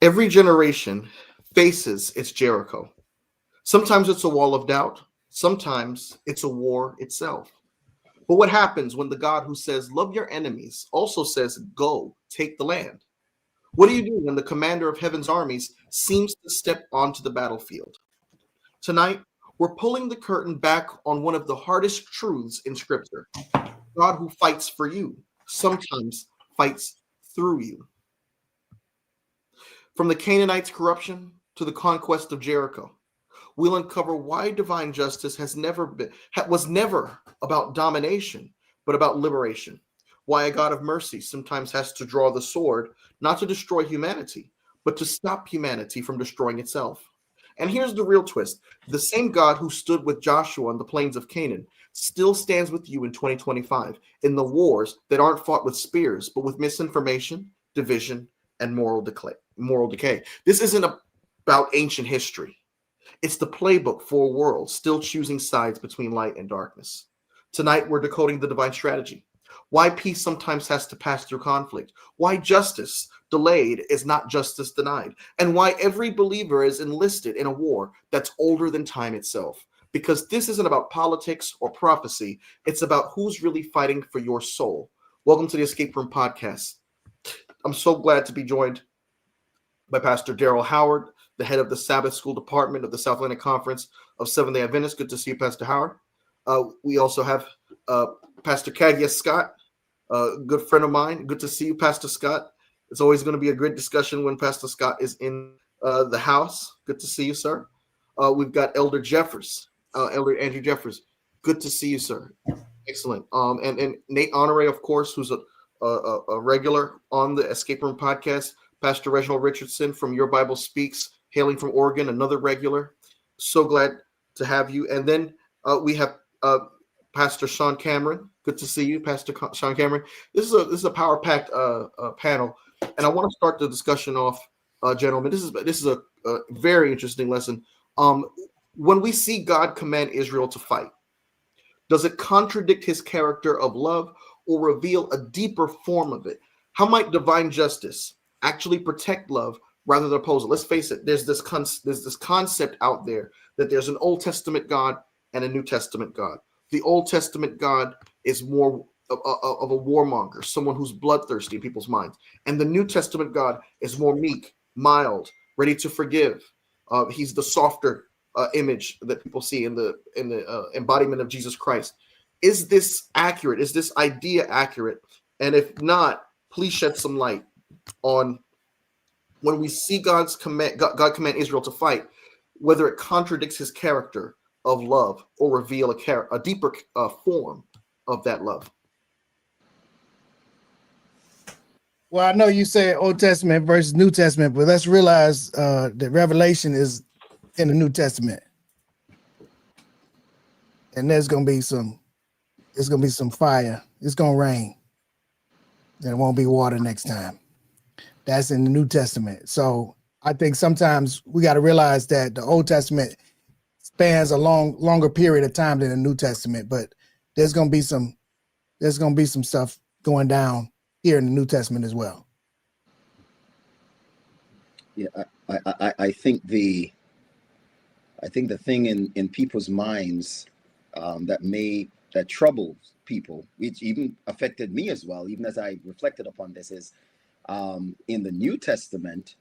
Every generation faces its Jericho. Sometimes it's a wall of doubt, sometimes it's a war itself. But what happens when the God who says, love your enemies, also says, go, take the land? What do you do when the commander of heaven's armies seems to step onto the battlefield? Tonight, we're pulling the curtain back on one of the hardest truths in Scripture. God who fights for you sometimes fights through you. From the Canaanites' corruption to the conquest of Jericho, we'll uncover why divine justice was never about domination, but about liberation. Why a God of mercy sometimes has to draw the sword, not to destroy humanity, but to stop humanity from destroying itself. And here's the real twist. The same God who stood with Joshua on the plains of Canaan still stands with you in 2025 in the wars that aren't fought with spears, but with misinformation, division, and moral decay. This isn't about ancient history. It's the playbook for a world still choosing sides between light and darkness. Tonight, we're decoding the divine strategy. Why peace sometimes has to pass through conflict. Why justice delayed is not justice denied. And why every believer is enlisted in a war that's older than time itself. Because this isn't about politics or prophecy. It's about who's really fighting for your soul. Welcome to the Escape Room Podcast. I'm so glad to be joined by Pastor Daryl Howard, the head of the Sabbath School Department of the South Atlantic Conference of Seventh-day Adventists. Good to see you, Pastor Howard. We also have Pastor Cagia Scott, a good friend of mine. Good to see you, Pastor Scott. It's always going to be a great discussion when Pastor Scott is in the house. Good to see you, sir. We've got Elder Andrew Jeffers. Good to see you, sir. Excellent. And Nate Honore, of course, who's a regular on the Escape Room Podcast. Pastor Reginald Richardson from Your Bible Speaks, hailing from Oregon, another regular. So glad to have you. And then we have Pastor Sean Cameron. Good to see you, Pastor Sean Cameron. This is a power-packed panel, and I want to start the discussion off, gentlemen. This is a very interesting lesson. When we see God command Israel to fight, does it contradict his character of love or reveal a deeper form of it? How might divine justice actually protect love rather than oppose it? Let's face it, there's this concept out there that there's an Old Testament God and a New Testament God. The Old Testament God is more of a warmonger, someone who's bloodthirsty in people's minds. And the New Testament God is more meek, mild, ready to forgive. He's the softer image that people see in the embodiment of Jesus Christ. Is this accurate? Is this idea accurate? And if not, please shed some light on when we see God command Israel to fight, whether it contradicts his character of love or reveal a deeper form of that love. Well, I know you say Old Testament versus New Testament, but let's realize that Revelation is in the New Testament, and there's gonna be some fire. It's gonna rain. There won't be water next time. That's in the New Testament. So I think sometimes we got to realize that the Old Testament spans a longer period of time than the New Testament, but there's gonna be some stuff going down here in the New Testament as well. Yeah, I think the thing in people's minds that troubles people, which even affected me as well, even as I reflected upon this, is in the New Testament,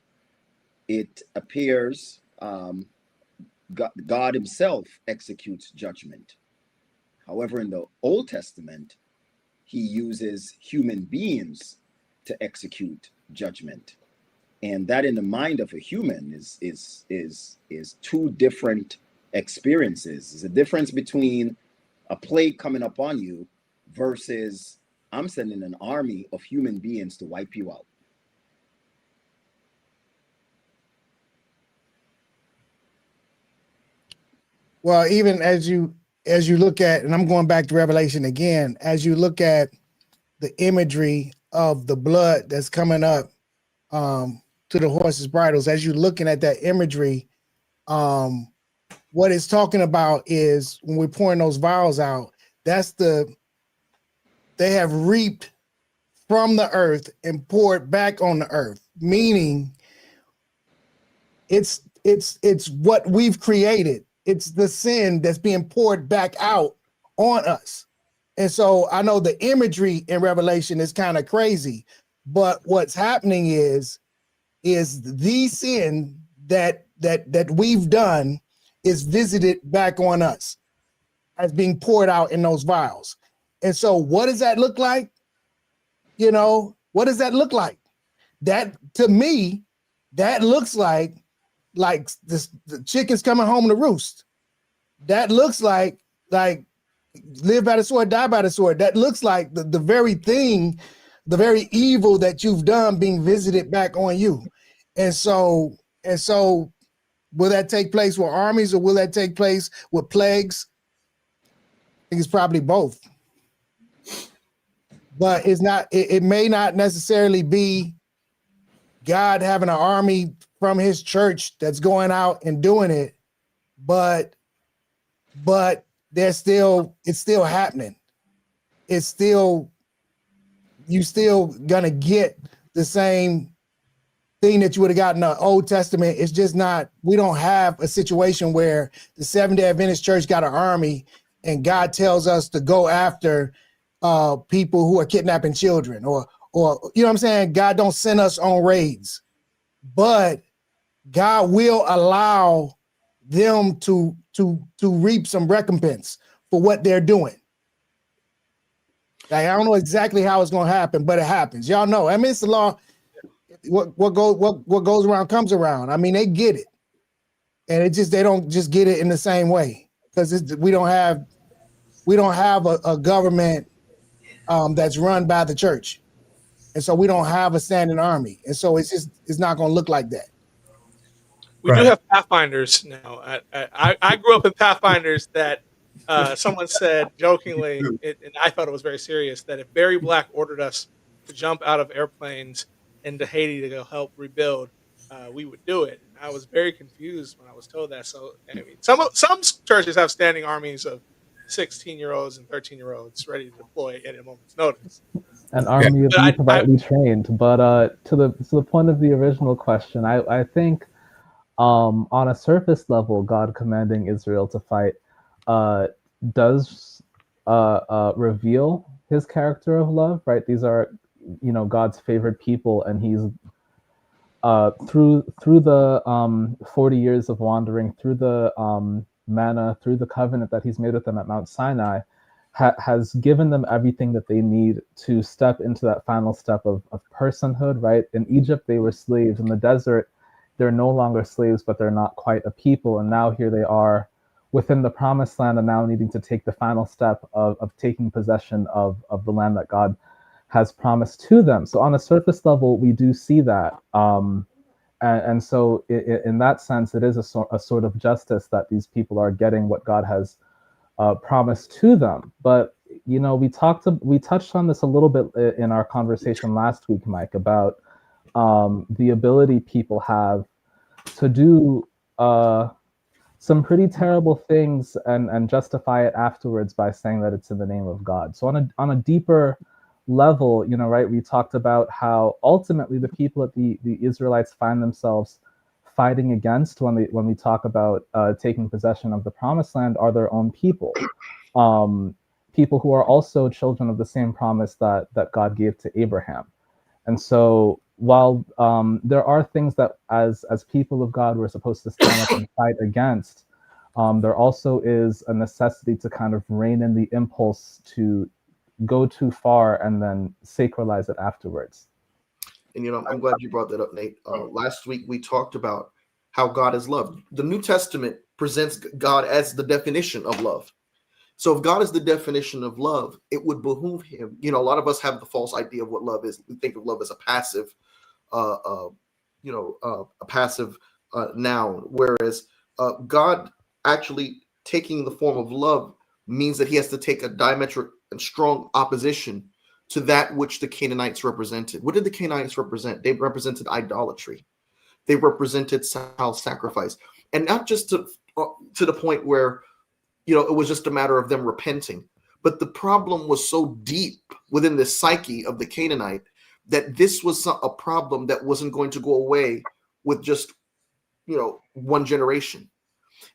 it appears God himself executes judgment. However, in the Old Testament, he uses human beings to execute judgment. And that in the mind of a human is two different experiences. There's a difference between a plague coming upon you versus I'm sending an army of human beings to wipe you out. Well, even as you look at, and I'm going back to Revelation again, as you look at the imagery of the blood that's coming up to the horses' bridles, as you're looking at that imagery, what it's talking about is when we're pouring those vials out, they have reaped from the earth and poured back on the earth, meaning It's what we've created. It's the sin that's being poured back out on us. And so I know the imagery in Revelation is kind of crazy, but what's happening is the sin that we've done is visited back on us as being poured out in those vials. And so what does that look like? You know, what does that look like? That, to me, that looks like this, the chicken's coming home to roost. That looks like live by the sword, die by the sword. That looks like the very thing, the very evil that you've done being visited back on you. And so will that take place with armies, or will that take place with plagues? I think it's probably both. But it's not, it may not necessarily be God having an army from his church that's going out and doing it, but it's still happening. It's still, you still gonna get the same thing that you would have gotten in the Old Testament. It's just not, we don't have a situation where the Seventh-day Adventist church got an army and God tells us to go after people who are kidnapping children, or you know what I'm saying? God don't send us on raids, but God will allow them to reap some recompense for what they're doing. Like, I don't know exactly how it's going to happen, but it happens. Y'all know. I mean, it's the law. What goes around comes around. I mean, they get it, and they don't just get it in the same way, because we don't have a government that's run by the church, and so we don't have a standing army, and so it's not going to look like that. We do have Pathfinders now. I grew up in Pathfinders that someone said jokingly, and I thought it was very serious, that if Barry Black ordered us to jump out of airplanes into Haiti to go help rebuild, we would do it. And I was very confused when I was told that. So, I mean, some churches have standing armies of 16-year-olds and 13-year-olds ready to deploy at a moment's notice. An army of youth rightly trained. But to the point of the original question, I think on a surface level, God commanding Israel to fight does reveal his character of love, right? These are, God's favorite people, and he's through the 40 years of wandering, through the manna, through the covenant that he's made with them at Mount Sinai, has given them everything that they need to step into that final step of personhood, right? In Egypt, they were slaves. In the desert, they're no longer slaves, but they're not quite a people. And now here they are within the promised land, and now needing to take the final step of taking possession of the land that God has promised to them. So on a surface level, we do see that. And so in that sense, it is a sort of justice that these people are getting what God has promised to them. But, we touched on this a little bit in our conversation last week, Mike, about the ability people have to do some pretty terrible things and justify it afterwards by saying that it's in the name of God. So on a deeper level, right, we talked about how ultimately the people that the Israelites find themselves fighting against when we talk about taking possession of the promised land are their own people, people who are also children of the same promise that God gave to Abraham. And so while there are things that as people of God we're supposed to stand up and fight against, there also is a necessity to kind of rein in the impulse to go too far and then sacralize it afterwards. And I'm glad you brought that up, Nate. Last week we talked about how God is love. The New Testament presents God as the definition of love. So if God is the definition of love, it would behoove him. A lot of us have the false idea of what love is. We think of love as a passive, a passive noun, whereas God actually taking the form of love means that he has to take a diametric and strong opposition to that which the Canaanites represented. What did the Canaanites represent? They represented idolatry. They represented child sacrifice, and not just to the point where it was just a matter of them repenting, but the problem was so deep within the psyche of the Canaanite that this was a problem that wasn't going to go away with just one generation.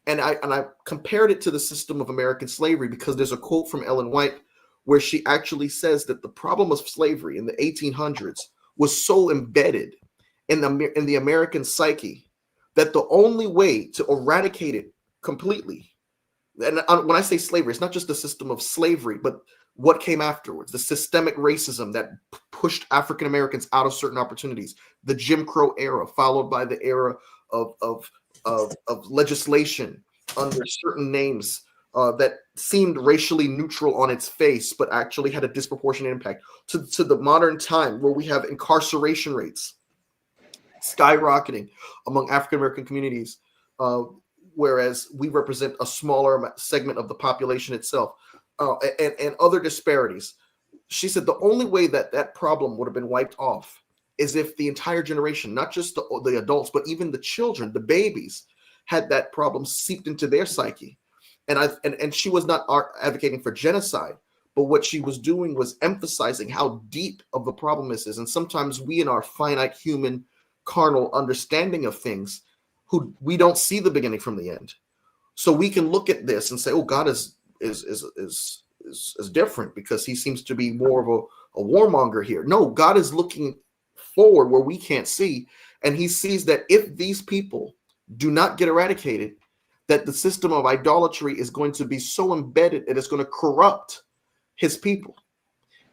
And I compared it to the system of American slavery, because there's a quote from Ellen White where she actually says that the problem of slavery in the 1800s was so embedded in the American psyche that the only way to eradicate it completely, and when I say slavery, it's not just the system of slavery, but what came afterwards, the systemic racism that pushed African Americans out of certain opportunities, the Jim Crow era, followed by the era of legislation under certain names that seemed racially neutral on its face, but actually had a disproportionate impact, to the modern time where we have incarceration rates skyrocketing among African American communities, whereas we represent a smaller segment of the population itself, and other disparities. She said the only way that problem would have been wiped off is if the entire generation, not just the adults, but even the children, the babies, had that problem seeped into their psyche. And she was not advocating for genocide, but what she was doing was emphasizing how deep of the problem this is. And sometimes we, in our finite human carnal understanding of things, we don't see the beginning from the end. So we can look at this and say, oh, God is different because he seems to be more of a warmonger here. No, God is looking forward where we can't see. And he sees that if these people do not get eradicated, that the system of idolatry is going to be so embedded that it's going to corrupt his people.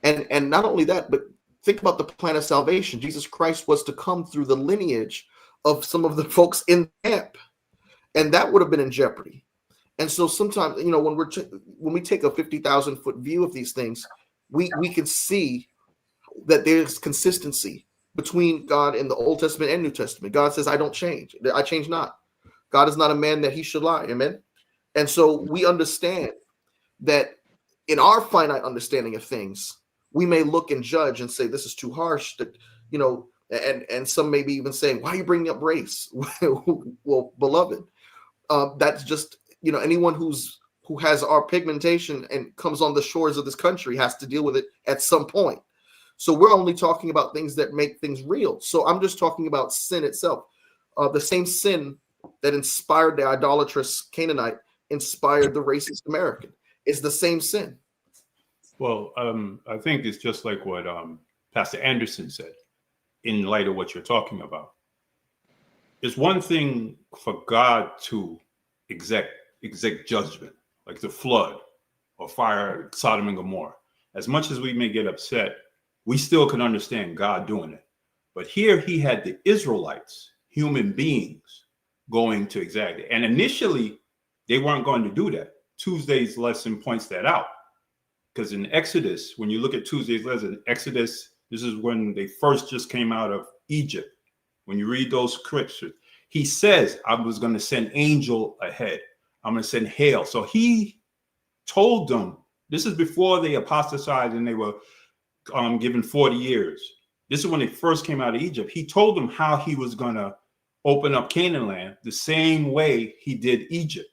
And not only that, but think about the plan of salvation. Jesus Christ was to come through the lineage of some of the folks in camp, and that would have been in jeopardy. And so sometimes, when we take a 50,000 foot view of these things, we can see that there's consistency between God in the Old Testament and New Testament. God says, I don't change. I change not. God is not a man that he should lie. Amen. And so we understand that in our finite understanding of things, we may look and judge and say, this is too harsh, that, and some may be even saying, why are you bringing up race? Well, beloved, that's just, anyone who has our pigmentation and comes on the shores of this country has to deal with it at some point. So we're only talking about things that make things real. So I'm just talking about sin itself. The same sin that inspired the idolatrous Canaanite inspired the racist American. It's the same sin. Well, I think it's just like what Pastor Anderson said, in light of what you're talking about. It's one thing for God to exact judgment, like the flood or fire Sodom and Gomorrah. As much as we may get upset, we still can understand God doing it. But here he had the Israelites, human beings, going to exact it. And initially, they weren't going to do that. Tuesday's lesson points that out. Because in Exodus, when you look at Tuesday's lesson, Exodus, this is when they first just came out of Egypt. When you read those scriptures, he says, I was going to send angel ahead. I'm going to send hail. So he told them, this is before they apostatized and they were given 40 years. This is when they first came out of Egypt. He told them how he was going to open up Canaan land the same way he did Egypt.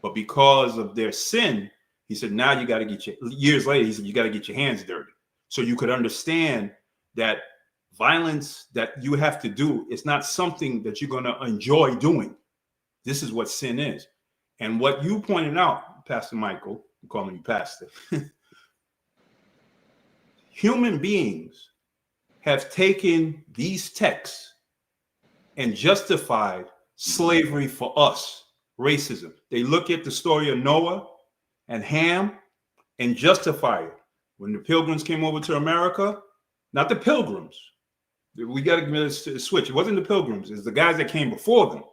But because of their sin, he said, now you got to get years later, he said, you got to get your hands dirty. So you could understand that violence that you have to do is not something that you're going to enjoy doing. This is what sin is. And what you pointed out, Pastor Michael, I'm calling you Pastor, human beings have taken these texts and justified slavery for us, racism. They look at the story of Noah and Ham and justify it. When the Pilgrims came over to America, not the Pilgrims. We got to switch. It wasn't the Pilgrims. It's the guys that came before them.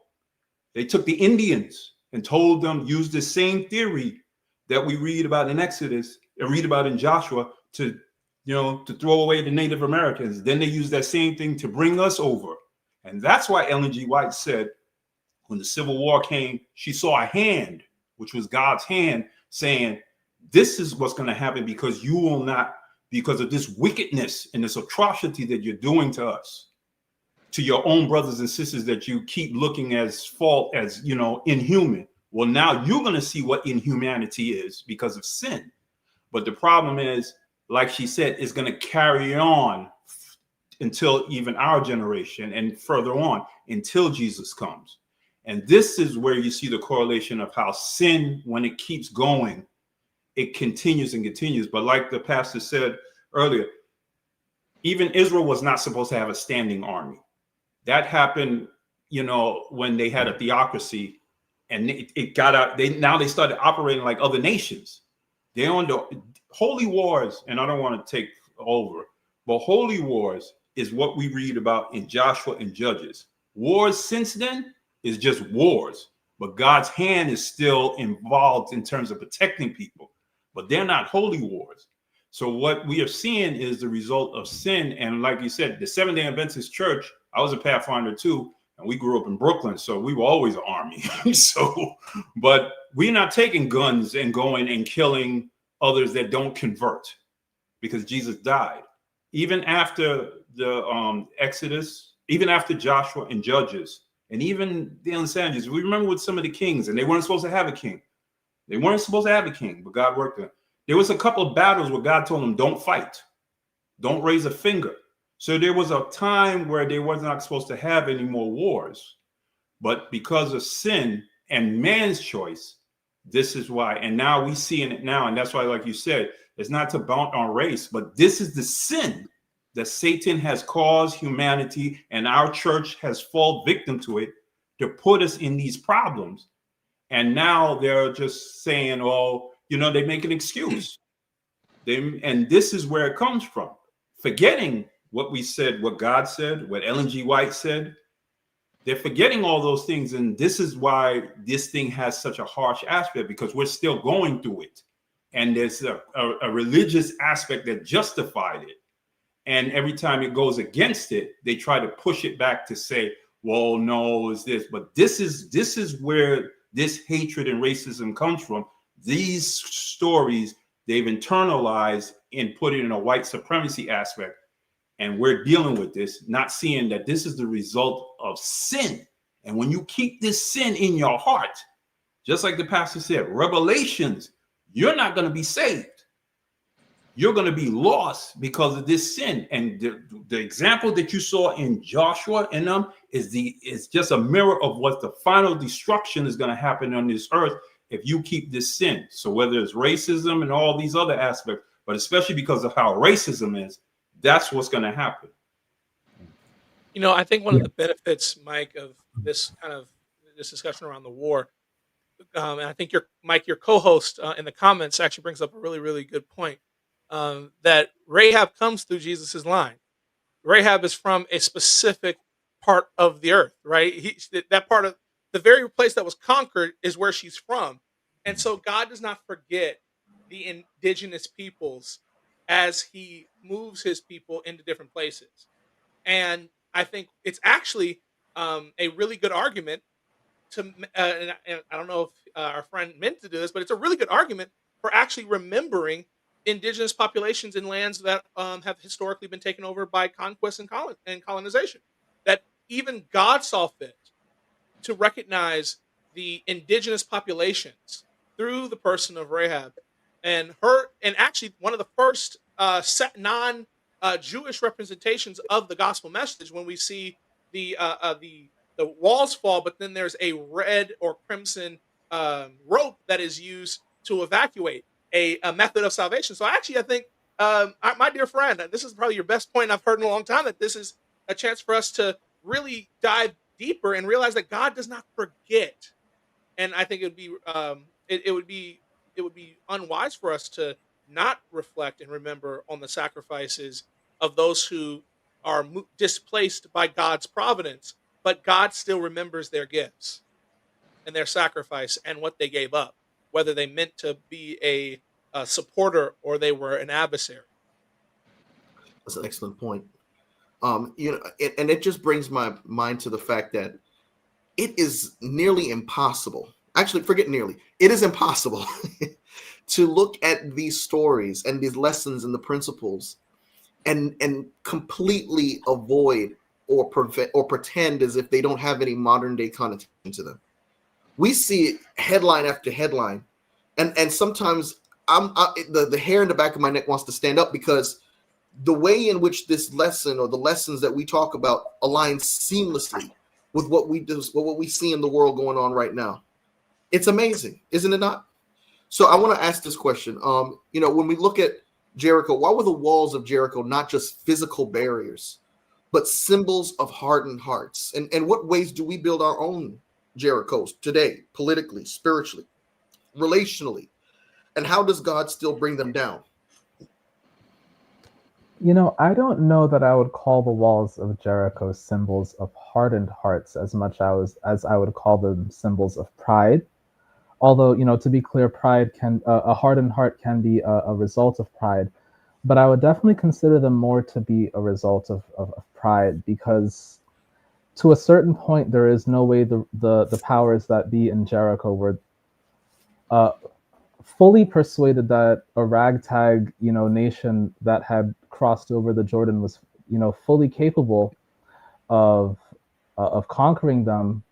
They took the Indians and told them, use the same theory that we read about in Exodus and read about in Joshua to throw away the Native Americans. Then they used that same thing to bring us over. And that's why Ellen G. White said, when the Civil War came, she saw a hand, which was God's hand, saying, this is what's going to happen because you will not, because of this wickedness and this atrocity that you're doing to us, to your own brothers and sisters that you keep looking as fault, as, inhuman. Well, now you're going to see what inhumanity is because of sin. But the problem is, like she said, it's going to carry on until even our generation and further on until Jesus comes. And this is where you see the correlation of how sin, when it keeps going, it continues and continues. But like the pastor said earlier, even Israel was not supposed to have a standing army. That happened, when they had a theocracy, and it got out. They started operating like other nations. They're on the holy wars, and I don't want to take over, but holy wars is what we read about in Joshua and Judges. Wars since then is just wars, but God's hand is still involved in terms of protecting people, but they're not holy wars. So what we are seeing is the result of sin. And like you said, the Seventh-day Adventist Church, I was a Pathfinder too, and we grew up in Brooklyn, so we were always an army. But we're not taking guns and going and killing others that don't convert, because Jesus died. Even after the Exodus, even after Joshua and Judges, and even the Unsandies, we remember with some of the kings, and they weren't supposed to have a king. They weren't supposed to have a king, but God worked them. There was a couple of battles where God told them, don't fight, don't raise a finger. So there was a time where they were not supposed to have any more wars. But because of sin and man's choice, this is why. And now we see in it now. And that's why, like you said, it's not to bound on race, but this is the sin that Satan has caused humanity, and our church has fallen victim to it, to put us in these problems. And now they're just saying, they make an excuse. And this is where it comes from. Forgetting what we said, what God said, what Ellen G. White said. They're forgetting all those things. And this is why this thing has such a harsh aspect, because we're still going through it. And there's a religious aspect that justified it. And every time it goes against it, they try to push it back to say, well, no, it's this. But this is where this hatred and racism comes from. These stories, they've internalized and put it in a white supremacy aspect. And we're dealing with this, not seeing that this is the result of sin. And when you keep this sin in your heart, just like the pastor said, Revelations, you're not going to be saved. You're going to be lost because of this sin. And the example that you saw in Joshua and them is just a mirror of what the final destruction is going to happen on this earth if you keep this sin. So whether it's racism and all these other aspects, but especially because of how racism is, that's what's going to happen. I think one of the benefits, Mike, of this discussion around the war, and I think your co-host in the comments actually brings up a really, really good point, that Rahab comes through Jesus's line. Rahab is from a specific part of the earth, right? That part of the very place that was conquered is where she's from. And so God does not forget the indigenous peoples as he moves his people into different places. And I think it's actually a really good argument to, and I don't know if our friend meant to do this, but it's a really good argument for actually remembering indigenous populations in lands that have historically been taken over by conquest and colonization. That even God saw fit to recognize the indigenous populations through the person of Rahab, and actually one of the first non-Jewish representations of the gospel message, when we see the walls fall, but then there's a red or crimson rope that is used to evacuate, a method of salvation. So actually, I think, my dear friend, this is probably your best point I've heard in a long time, that this is a chance for us to really dive deeper and realize that God does not forget. And I think it would be unwise for us to not reflect and remember on the sacrifices of those who are displaced by God's providence, but God still remembers their gifts and their sacrifice and what they gave up, whether they meant to be a supporter or they were an adversary. That's an excellent point. And it just brings my mind to the fact that it is nearly impossible. Actually, forget nearly. It is impossible to look at these stories and these lessons and the principles and completely avoid or prevent or pretend as if they don't have any modern day connotation to them. We see it headline after headline, and sometimes the hair in the back of my neck wants to stand up, because the way in which this lesson or the lessons that we talk about align seamlessly with what we do, with what we see in the world going on right now. It's amazing, isn't it not? So I want to ask this question. When we look at Jericho, why were the walls of Jericho not just physical barriers, but symbols of hardened hearts? And what ways do we build our own Jerichos today, politically, spiritually, relationally? And how does God still bring them down? I don't know that I would call the walls of Jericho symbols of hardened hearts as much as I would call them symbols of pride. Although, to be clear, pride a hardened heart can be a result of pride, but I would definitely consider them more to be a result of pride, because to a certain point, there is no way the powers that be in Jericho were fully persuaded that a ragtag, nation that had crossed over the Jordan was, fully capable of conquering them,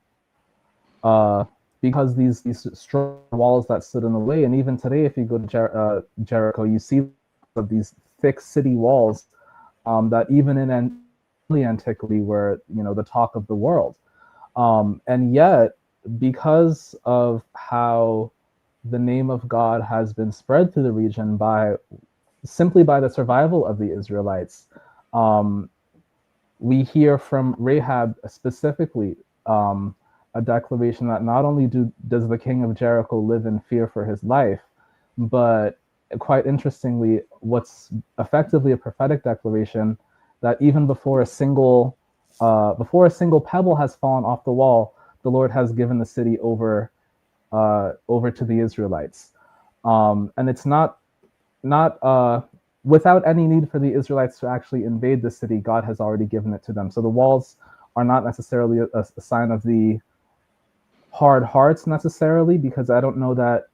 because these strong walls that stood in the way. And even today, if you go to Jericho, you see of these thick city walls that even in early antiquity were, the talk of the world. And yet, because of how the name of God has been spread through the region simply by the survival of the Israelites, we hear from Rahab specifically a declaration that not only does the king of Jericho live in fear for his life, but quite interestingly, what's effectively a prophetic declaration that even before a single pebble has fallen off the wall, the Lord has given the city over to the Israelites, and it's not without any need for the Israelites to actually invade the city. God has already given it to them. So the walls are not necessarily a sign of the hard hearts necessarily, because I don't know that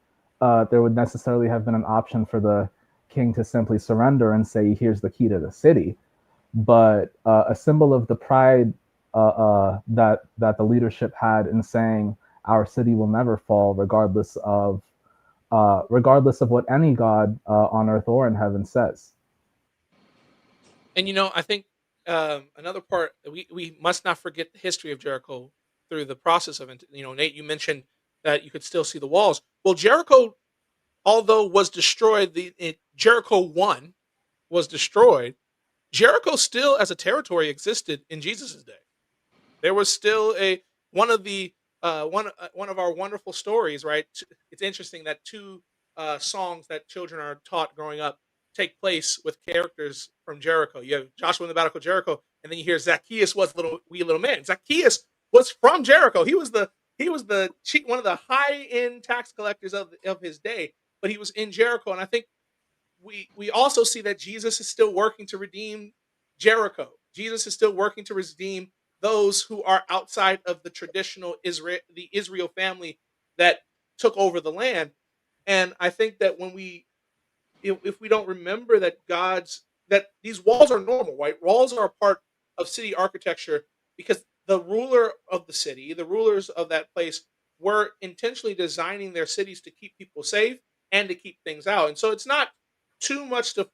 there would necessarily have been an option for the king to simply surrender and say, "Here's the key to the city," but a symbol of the pride that the leadership had in saying, "Our city will never fall, regardless of what any God on earth or in heaven says." And I think another part, we must not forget the history of Jericho through the process of it. Nate, you mentioned that you could still see the walls. Well, Jericho, although was destroyed, Jericho 1 was destroyed. Jericho still, as a territory, existed in Jesus' day. There was still one of the one of our wonderful stories, right? It's interesting that two songs that children are taught growing up take place with characters from Jericho. You have Joshua in the Battle of Jericho, and then you hear Zacchaeus was little wee little man. Zacchaeus was from Jericho. He was the chief, one of the high end tax collectors of his day, but he was in Jericho. And I think we also see that Jesus is still working to redeem Jericho. Jesus is still working to redeem those who are outside of the traditional Israel family that took over the land. And I think that when if we don't remember that these walls are normal, right? Walls are a part of city architecture because the ruler of the city, the rulers of that place, were intentionally designing their cities to keep people safe and to keep things out. And so it's not too much to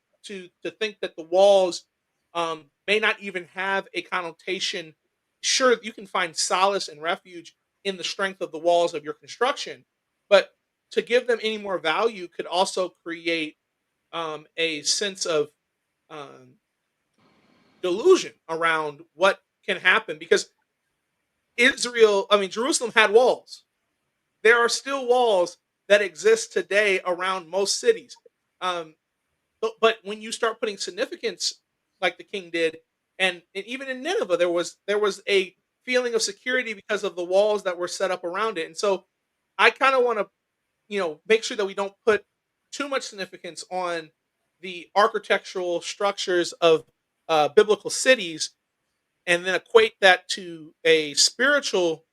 think that the walls may not even have a connotation. Sure, you can find solace and refuge in the strength of the walls of your construction, but to give them any more value could also create a sense of um, delusion around what can happen because Jerusalem had walls. There are still walls that exist today around most cities. Um, but when you start putting significance like the king did, and even in Nineveh, there was a feeling of security because of the walls that were set up around it. And so I kind of want to make sure that we don't put too much significance on the architectural structures of biblical cities and then equate that to a spiritual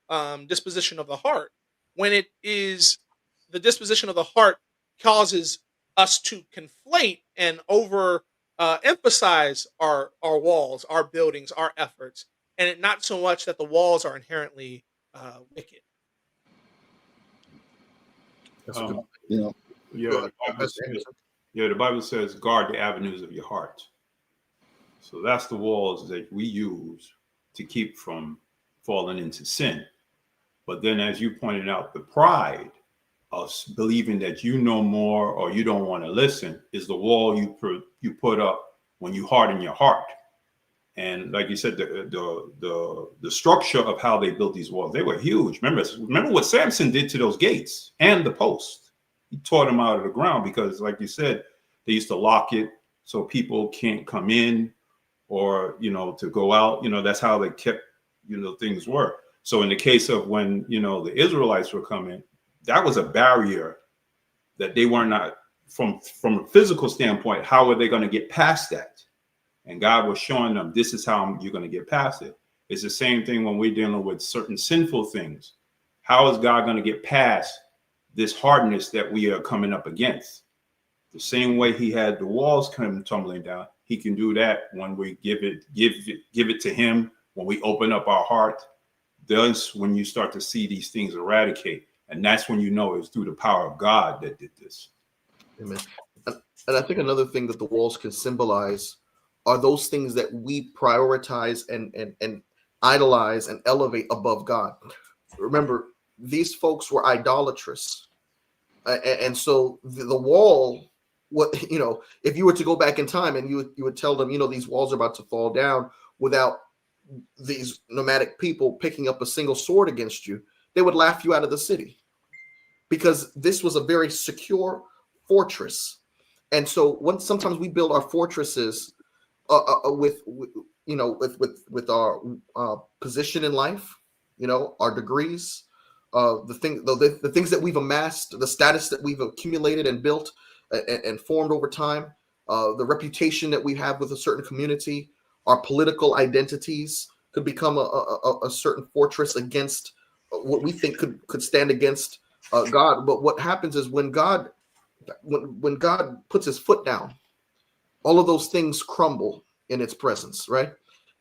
disposition of the heart when it is the disposition of the heart causes us to conflate and over emphasize our walls, our buildings, our efforts, and it not so much that the walls are inherently wicked. That's a good. Um, You know, yeah, Go the ahead, Bible Pastor says, Anderson. the Bible says, guard the avenues of your heart. So that's the walls that we use to keep from fallen into sin. But then, as you pointed out, the pride of believing that you know more or you don't want to listen is the wall you put up when you harden your heart. And like you said, the structure of how they built these walls, they were huge. Remember what Samson did to those gates and the post. He tore them out of the ground because, like you said, they used to lock it so people can't come in or, to go out. That's how they kept, things were. So in the case of when, the Israelites were coming, that was a barrier that they were not, from a physical standpoint, how are they going to get past that? And God was showing them, this is how you're going to get past it. It's the same thing when we're dealing with certain sinful things. How is God going to get past this hardness that we are coming up against? The same way he had the walls come tumbling down, he can do that when we give it to him, when we open up our heart. That's when you start to see these things eradicate. And that's when you know it's through the power of God that did this. Amen. And I think another thing that the walls can symbolize are those things that we prioritize and idolize and elevate above God. Remember, these folks were idolatrous. And so the wall, if you were to go back in time and you would tell them, these walls are about to fall down without these nomadic people picking up a single sword against you, they would laugh you out of the city, because this was a very secure fortress. And so sometimes we build our fortresses with our position in life, our degrees, the things that we've amassed, the status that we've accumulated and built and formed over time, the reputation that we have with a certain community, our political identities could become a certain fortress against what we think could stand against God. But what happens is when God puts his foot down, all of those things crumble in its presence, right?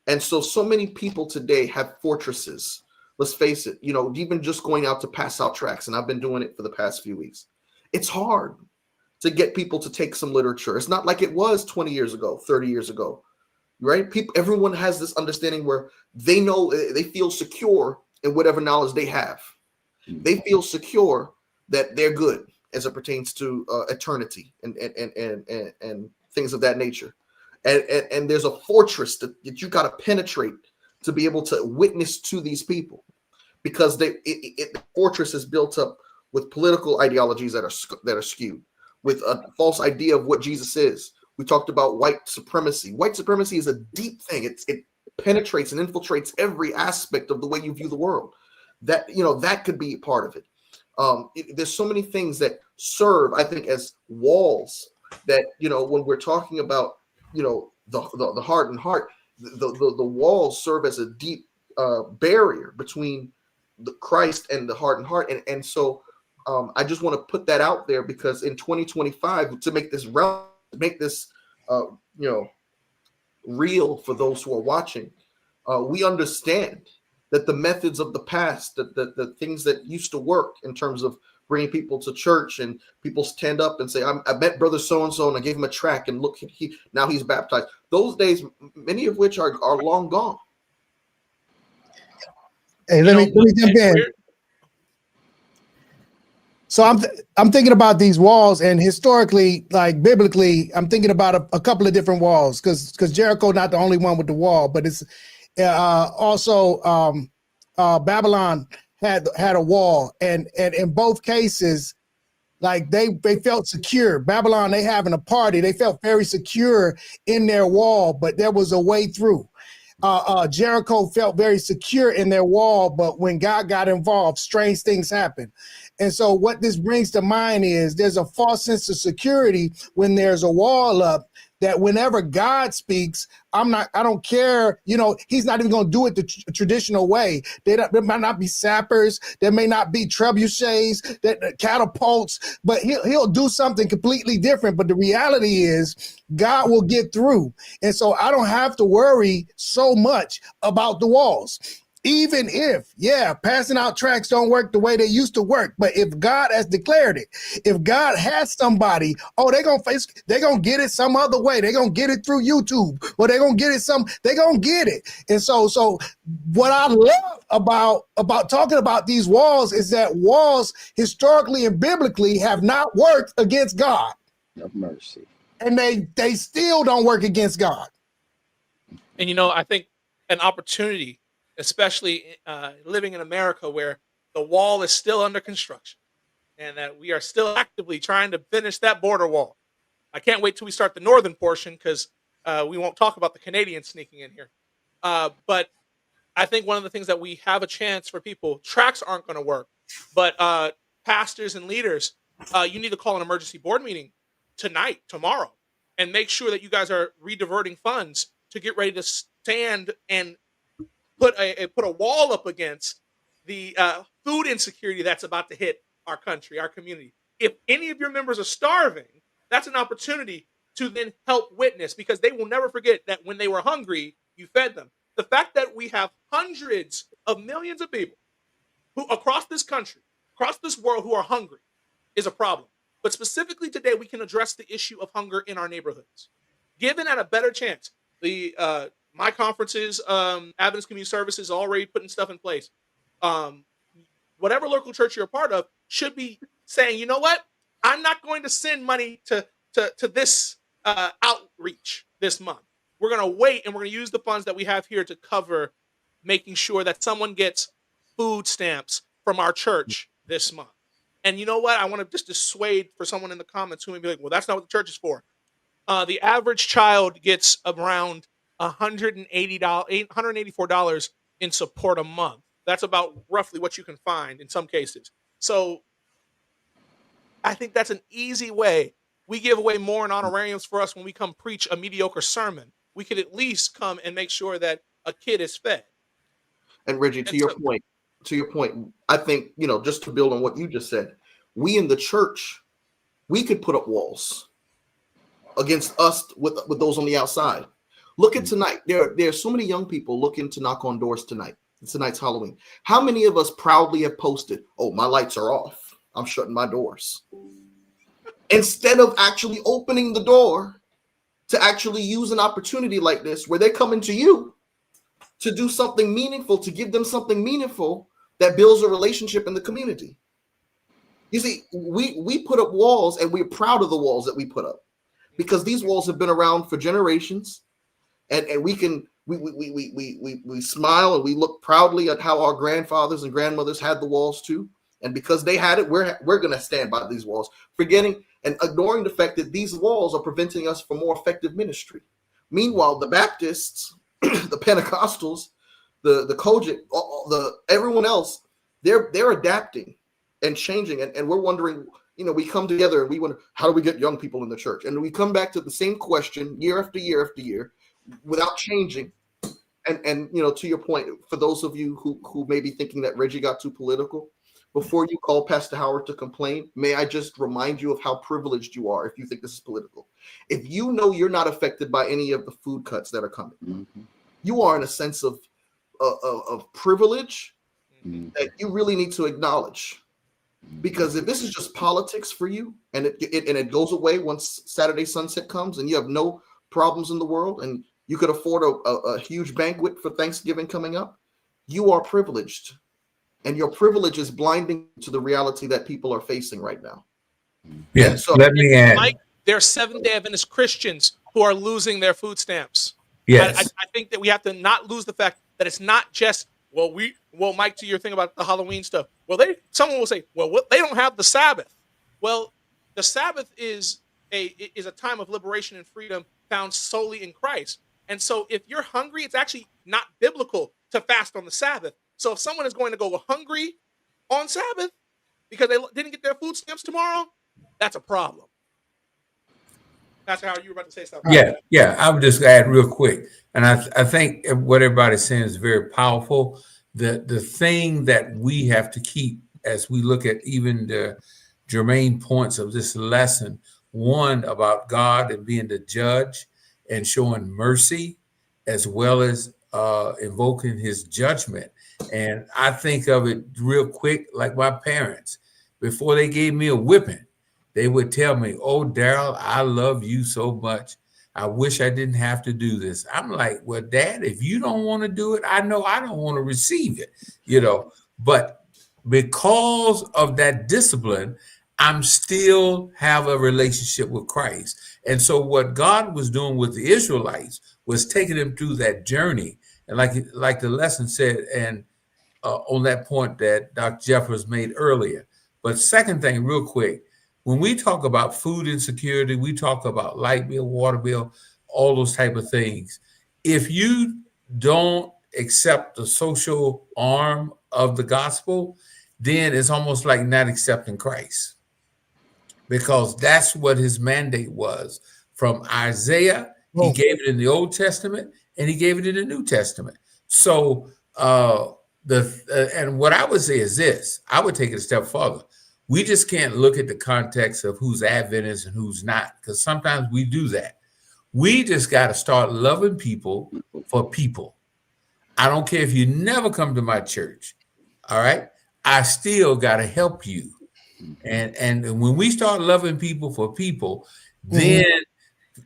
And so many people today have fortresses. Let's face it, even just going out to pass out tracts, and I've been doing it for the past few weeks. It's hard to get people to take some literature. It's not like it was 20 years ago, 30 years ago, right? Everyone has this understanding where they know, they feel secure in whatever knowledge they have. They feel secure that they're good as it pertains to eternity and things of that nature. And there's a fortress that you got to penetrate to be able to witness to these people, because the fortress is built up with political ideologies that are skewed, with a false idea of what Jesus is. We talked about white supremacy. White supremacy is a deep thing. It penetrates and infiltrates every aspect of the way you view the world. That could be part of it. There's so many things that serve, I think, as walls that, when we're talking about, the hardened heart, the walls serve as a deep barrier between the Christ and the hardened heart. And so I just want to put that out there, because in 2025, to make this real for those who are watching, we understand that the methods of the past, the things that used to work in terms of bringing people to church, and people stand up and say, I met brother so-and-so and I gave him a tract, and look, now he's baptized. Those days, many of which are long gone. Hey, let me jump in. So I'm thinking about these walls, and historically, like biblically, I'm thinking about a couple of different walls, because Jericho not the only one with the wall, but it's also Babylon had a wall, and in both cases, like they felt secure. Babylon, they having a party, they felt very secure in their wall, but there was a way through. Jericho felt very secure in their wall, but when God got involved, strange things happened. And so what this brings to mind is there's a false sense of security when there's a wall up, that whenever God speaks, I don't care, he's not even going to do it the traditional way. There might not be sappers, there may not be trebuchets, that catapults, but he'll do something completely different. But the reality is God will get through. And so I don't have to worry so much about the walls. Even if, passing out tracts don't work the way they used to work, but if God has declared it, if God has somebody, they're gonna get it some other way. They're gonna get it through YouTube, or they're gonna get it they're gonna get it. And so what I love about talking about these walls is that walls historically and biblically have not worked against God. Of mercy. And they still don't work against God. And I think an opportunity, especially living in America, where the wall is still under construction and that we are still actively trying to finish that border wall. I can't wait till we start the northern portion, because we won't talk about the Canadians sneaking in here. But I think one of the things that we have a chance for people, tracks aren't going to work, but pastors and leaders, you need to call an emergency board meeting tonight, tomorrow, and make sure that you guys are rediverting funds to get ready to stand and put a wall up against the food insecurity that's about to hit our country, our community. If any of your members are starving, that's an opportunity to then help witness, because they will never forget that when they were hungry, you fed them. The fact that we have hundreds of millions of people who across this country, across this world, who are hungry is a problem. But specifically today, we can address the issue of hunger in our neighborhoods. Given at a better chance, my conferences, Adventist Community Services, already putting stuff in place. Whatever local church you're a part of should be saying, you know what? I'm not going to send money to this outreach this month. We're going to wait, and we're going to use the funds that we have here to cover making sure that someone gets food stamps from our church this month. And you know what? I want to just dissuade for someone in the comments who may be like, well, that's not what the church is for. The average child gets around $184 in support a month. That's about roughly what you can find in some cases. So I think that's an easy way. We give away more in honorariums for us when we come preach a mediocre sermon. We could at least come and make sure that a kid is fed. And Reggie, to your point, I think, just to build on what you just said, we in the church, we could put up walls against us with those on the outside. Look at tonight. There are so many young people looking to knock on doors tonight. Tonight's Halloween. How many of us proudly have posted, oh, my lights are off, I'm shutting my doors, instead of actually opening the door to actually use an opportunity like this where they're coming to you to do something meaningful, to give them something meaningful that builds a relationship in the community. You see, we put up walls, and we're proud of the walls that we put up, because these walls have been around for generations, and we smile and we look proudly at how our grandfathers and grandmothers had the walls too. And because they had it, we're going to stand by these walls, forgetting and ignoring the fact that these walls are preventing us from more effective ministry. Meanwhile, the Baptists, the Pentecostals, the Kojic, everyone else, they're adapting and changing, and we're wondering. We come together and we wonder, how do we get young people in the church? And we come back to the same question year after year after year, without changing. And to your point, for those of you who may be thinking that Reggie got too political, before you call Pastor Howard to complain, may I just remind you of how privileged you are if you think this is political. If you know you're not affected by any of the food cuts that are coming, you are in a sense of privilege that you really need to acknowledge. Because if this is just politics for you, and it goes away once Saturday sunset comes, and you have no problems in the world, and you could afford a huge banquet for Thanksgiving coming up, you are privileged. And your privilege is blinding to the reality that people are facing right now. Yes, so, let me add. Mike, there are Seventh-day Adventist Christians who are losing their food stamps. Yes. I think that we have to not lose the fact that it's not just, Mike, to your thing about the Halloween stuff. Someone will say, they don't have the Sabbath. Well, the Sabbath is a time of liberation and freedom found solely in Christ. And so if you're hungry, it's actually not biblical to fast on the Sabbath. So if someone is going to go hungry on Sabbath because they didn't get their food stamps tomorrow, that's a problem. Pastor Howard, you were about to say something. Yeah. I would just add real quick. And I think what everybody's saying is very powerful. The thing that we have to keep as we look at even the germane points of this lesson, one about God and being the judge and showing mercy, as well as invoking his judgment, And I think of it real quick, like my parents. Before they gave me a whipping, they would tell me, "Oh, Daryl, I love you so much. I wish I didn't have to do this." I'm like, "Well, Dad, if you don't want to do it, I know I don't want to receive it, you know." But because of that discipline, I'm still have a relationship with Christ. And so what God was doing with the Israelites was taking them through that journey. And like the lesson said, and on that point that Dr. Jeffers made earlier. But second thing, real quick, when we talk about food insecurity, we talk about light bill, water bill, all those type of things. If you don't accept the social arm of the gospel, then it's almost like not accepting Christ, because that's what his mandate was. From Isaiah, he gave it in the Old Testament, and he gave it in the New Testament. So and what I would say is this: I would take it a step further. We just can't look at the context of who's Adventist and who's not, because sometimes we do that. We just got to start loving people for people. I don't care if you never come to my church. All right, I still got to help you. And when we start loving people for people, then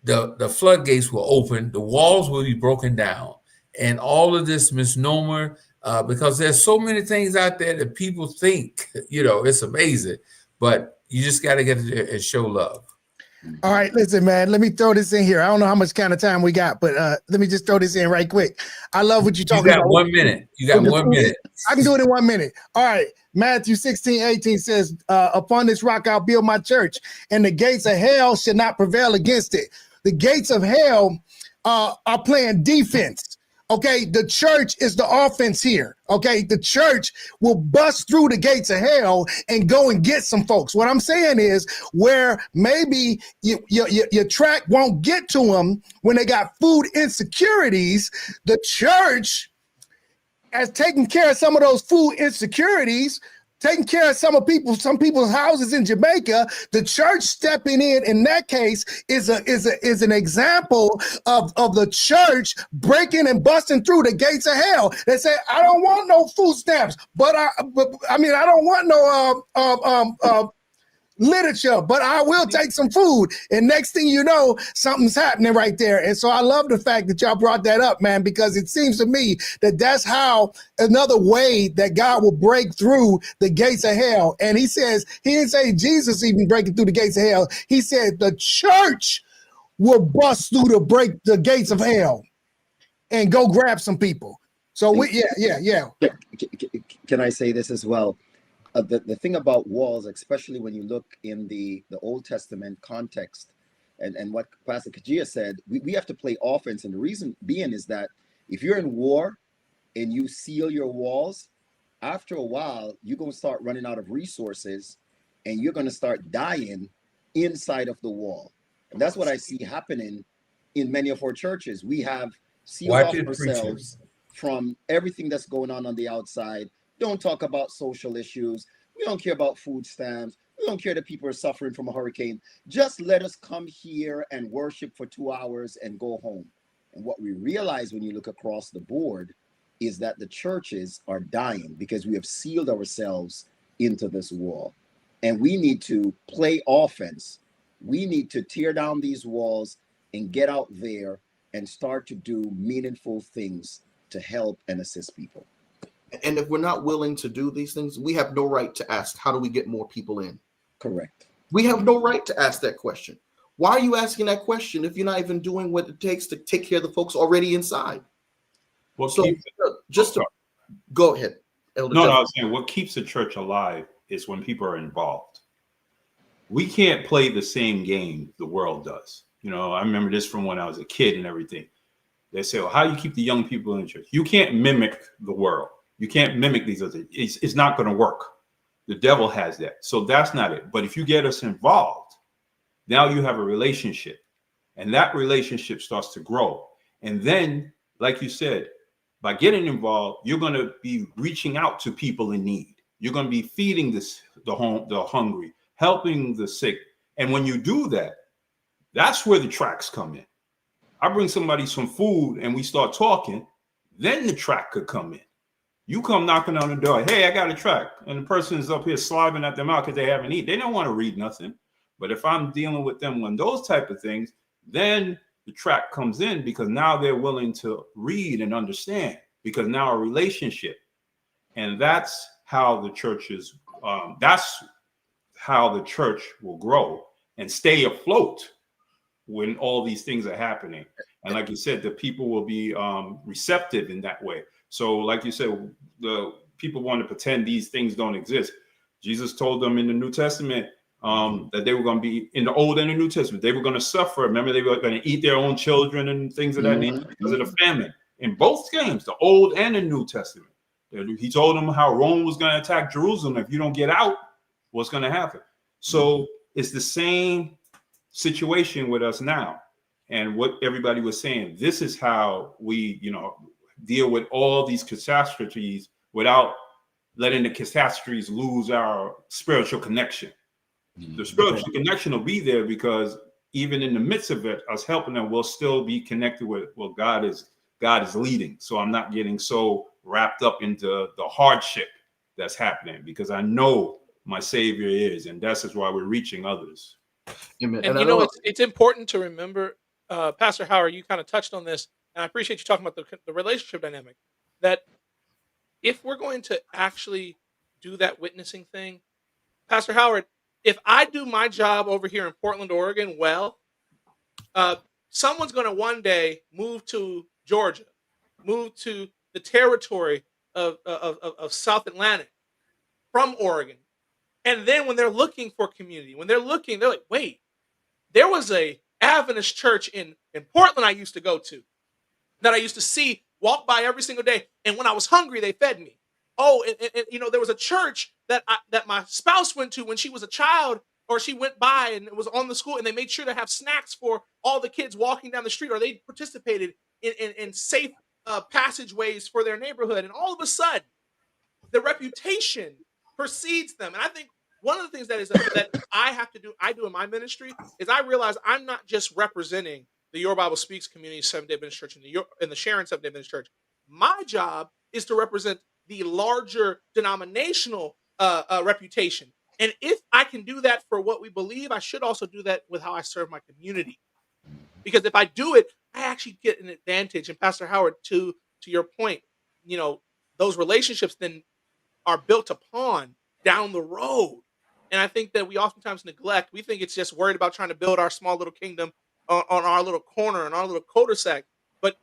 the floodgates will open, the walls will be broken down, and all of this misnomer, because there's so many things out there that people think, it's amazing, but you just got to get there and show love. All right, listen, man, let me throw this in here. I don't know how much kind of time we got, but let me just throw this in right quick. I love what you're talking about. 1 minute. You got 1 minute. I can do it in 1 minute. All right. Matthew 16:18 says, upon this rock I'll build my church, and the gates of hell should not prevail against it. The gates of hell are playing defense. Okay, the church is the offense here. Okay, the church will bust through the gates of hell and go and get some folks. What I'm saying is, where maybe your track won't get to them when they got food insecurities, the church has taken care of some of those food insecurities, taking care of some people's houses in Jamaica. The church stepping in that case is an example of the church breaking and busting through the gates of hell. They say, I don't want no food stamps, but I don't want no literature, but I will take some food. And next thing you know, something's happening right there. And so I love the fact that y'all brought that up, man, because it seems to me that that's how another way that God will break through the gates of hell. And he says, he didn't say Jesus even breaking through the gates of hell. He said the church will bust through the gates of hell and go grab some people. So yeah. Can I say this as well? The thing about walls, especially when you look in the Old Testament context, and what Pastor Kajia said, we have to play offense. And the reason being is that if you're in war and you seal your walls, after a while, you're going to start running out of resources and you're going to start dying inside of the wall. And that's what I see happening in many of our churches. We have sealed off ourselves from everything that's going on the outside. Don't talk about social issues. We don't care about food stamps. We don't care that people are suffering from a hurricane. Just let us come here and worship for 2 hours and go home. And what we realize when you look across the board is that the churches are dying because we have sealed ourselves into this wall. And we need to play offense. We need to tear down these walls and get out there and start to do meaningful things to help and assist people. And if we're not willing to do these things, we have no right to ask, how do we get more people in? Correct. We have no right to ask that question. Why are you asking that question if you're not even doing what it takes to take care of the folks already inside? Well, go ahead, Elder. No, I was saying what keeps the church alive is when people are involved. We can't play the same game the world does. I remember this from when I was a kid and everything. They say, well, how do you keep the young people in the church? You can't mimic the world. You can't mimic these other things. It's not going to work. The devil has that. So that's not it. But if you get us involved, now you have a relationship. And that relationship starts to grow. And then, like you said, by getting involved, you're going to be reaching out to people in need. You're going to be feeding the hungry, helping the sick. And when you do that, that's where the tracks come in. I bring somebody some food and we start talking, then the track could come in. You come knocking on the door, hey, I got a tract, and the person is up here slobbing at their mouth because they haven't eaten. They don't want to read nothing. But if I'm dealing with them on those type of things, then the tract comes in, because now they're willing to read and understand, because now a relationship. And that's how the church is. That's how the church will grow and stay afloat when all these things are happening. And like you said, the people will be receptive in that way. So like you said, the people want to pretend these things don't exist. Jesus told them in the New Testament that they were going to be, in the Old and the New Testament, they were going to suffer. Remember, they were going to eat their own children and things of that nature because of the famine. In both games, the Old and the New Testament. He told them how Rome was going to attack Jerusalem. If you don't get out, what's going to happen? So it's the same situation with us now. And what everybody was saying, this is how we, deal with all these catastrophes without letting the catastrophes lose our spiritual connection. The spiritual connection will be there, because even in the midst of it, us helping them, we'll still be connected with what God is leading. So I'm not getting so wrapped up into the hardship that's happening, because I know my Savior is, and that's why we're reaching others. Amen. And it's important to remember, Pastor Howard, you kind of touched on this, and I appreciate you talking about the relationship dynamic, that if we're going to actually do that witnessing thing, Pastor Howard, if I do my job over here in Portland, Oregon, well, someone's going to one day move to Georgia, move to the territory of South Atlantic from Oregon. And then when they're looking for community, they're like, wait, there was a Adventist church in Portland I used to go to, that I used to walk by every single day. And when I was hungry, they fed me. Oh, and there was a church that my spouse went to when she was a child, or she went by and it was on the school, and they made sure to have snacks for all the kids walking down the street, or they participated in safe passageways for their neighborhood. And all of a sudden, the reputation precedes them. And I think one of the things that I do in my ministry, is I realize I'm not just representing the Your Bible Speaks Community Seventh-day Adventist Church and the Sharon Seventh-day Adventist Church. My job is to represent the larger denominational reputation. And if I can do that for what we believe, I should also do that with how I serve my community. Because if I do it, I actually get an advantage. And Pastor Howard, to your point, those relationships then are built upon down the road. And I think that we oftentimes neglect. We think it's just worried about trying to build our small little kingdom on our little corner, and our little cul-de-sac. But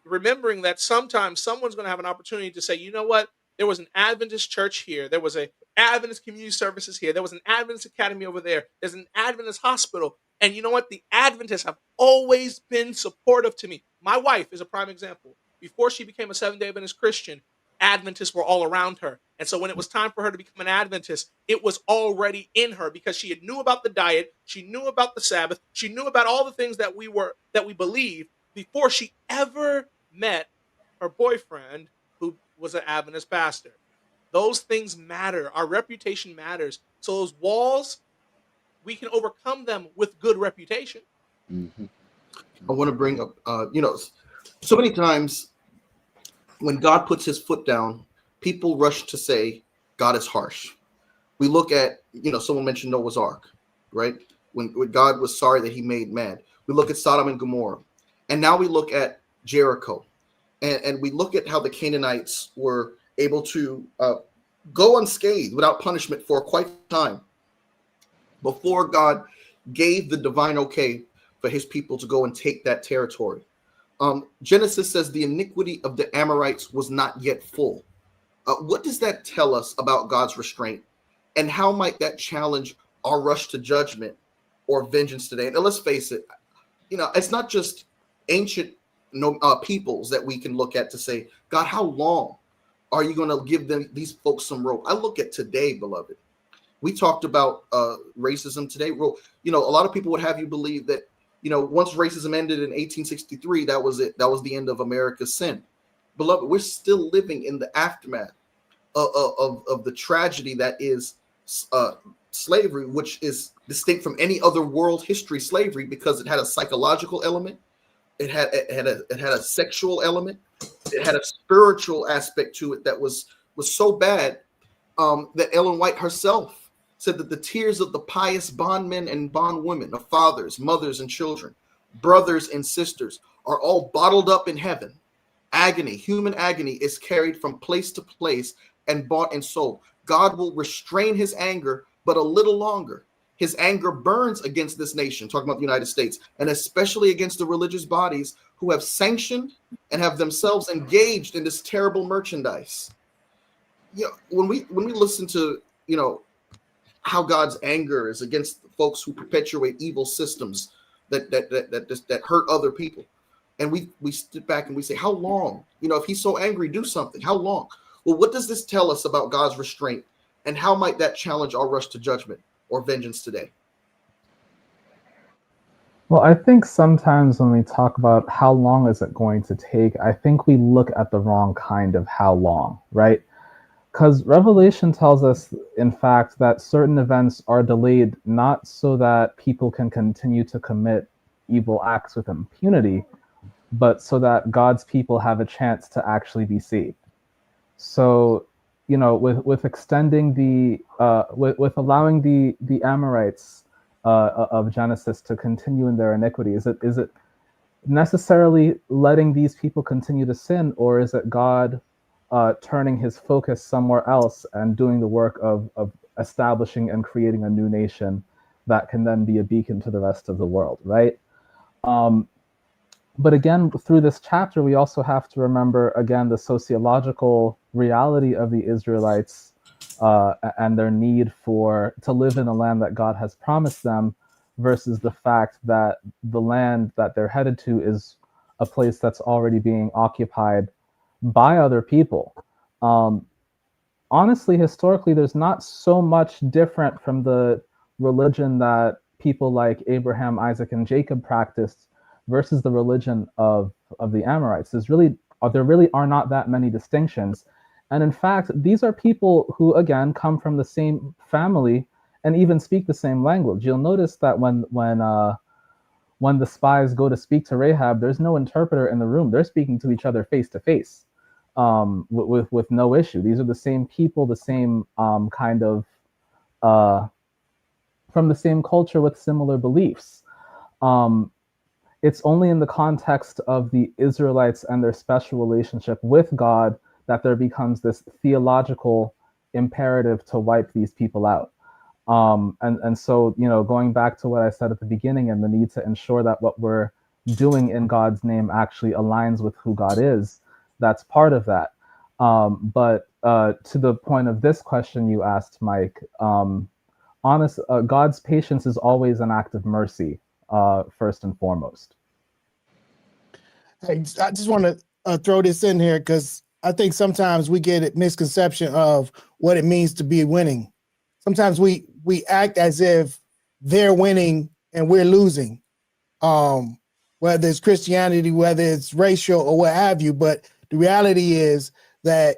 remembering that sometimes someone's going to have an opportunity to say, you know what? There was an Adventist church here. There was an Adventist community services here. There was an Adventist academy over there. There's an Adventist hospital. And you know what? The Adventists have always been supportive to me. My wife is a prime example. Before she became a Seventh-day Adventist Christian, Adventists were all around her. And so when it was time for her to become an Adventist, it was already in her, because she had knew about the diet, she knew about the Sabbath, she knew about all the things that we believed before she ever met her boyfriend, who was an Adventist pastor. Those things matter. Our reputation matters. So those walls, we can overcome them with good reputation. I want to bring up, so many times when God puts his foot down, people rush to say God is harsh. We look at, someone mentioned Noah's Ark, right? When God was sorry that he made man. We look at Sodom and Gomorrah. And now we look at Jericho. And we look at how the Canaanites were able to go unscathed without punishment for quite some time before God gave the divine okay for his people to go and take that territory. Genesis says the iniquity of the Amorites was not yet full. What does that tell us about God's restraint? And how might that challenge our rush to judgment or vengeance today? And let's face it, it's not just ancient peoples that we can look at to say, God, how long are you going to give these folks some rope? I look at today, beloved. We talked about racism today. A lot of people would have you believe that, once racism ended in 1863, that was it. That was the end of America's sin. Beloved, we're still living in the aftermath of the tragedy that is slavery, which is distinct from any other world history slavery, because it had a psychological element. It had a sexual element. it had a spiritual aspect to it that was so bad that Ellen White herself said that the tears of the pious bondmen and bondwomen, of fathers, mothers, and children, brothers and sisters, are all bottled up in heaven. Agony, human agony, is carried from place to place and bought and sold. God will restrain his anger, but a little longer. His anger burns against this nation, talking about the United States, and especially against the religious bodies who have sanctioned and have themselves engaged in this terrible merchandise. You know, when we listen to, you know, how God's anger is against folks who perpetuate evil systems that hurt other people, and we sit back and we say, how long? You know, if he's so angry, do something. How long? Well, what does this tell us about God's restraint, and how might that challenge our rush to judgment or vengeance today? Well, I think sometimes when we talk about how long is it going to take, I think we look at the wrong kind of how long, right? Because Revelation tells us, in fact, that certain events are delayed not so that people can continue to commit evil acts with impunity, but so that God's people have a chance to actually be saved. So, you know, with extending with allowing the Amorites of Genesis to continue in their iniquity, is it necessarily letting these people continue to sin, or is it God turning his focus somewhere else and doing the work of establishing and creating a new nation that can then be a beacon to the rest of the world, right? But again, through this chapter, we also have to remember, again, the sociological reality of the Israelites and their need to live in a land that God has promised them, versus the fact that the land that they're headed to is a place that's already being occupied by other people. Honestly, historically, there's not so much different from the religion that people like Abraham, Isaac, and Jacob practiced versus the religion of the Amorites. There really are not that many distinctions. And in fact, these are people who, again, come from the same family and even speak the same language. You'll notice that when the spies go to speak to Rahab, there's no interpreter in the room. They're speaking to each other face to face with no issue. These are the same people, the same kind of from the same culture with similar beliefs. It's only in the context of the Israelites and their special relationship with God that there becomes this theological imperative to wipe these people out. And so, you know, going back to what I said at the beginning and the need to ensure that what we're doing in God's name actually aligns with who God is, that's part of that. But to the point of this question you asked, Mike, God's patience is always an act of mercy, first and foremost. I just want to throw this in here because I think sometimes we get a misconception of what it means to be winning. Sometimes we act as if they're winning and we're losing, whether it's Christianity, whether it's racial or what have you. But the reality is that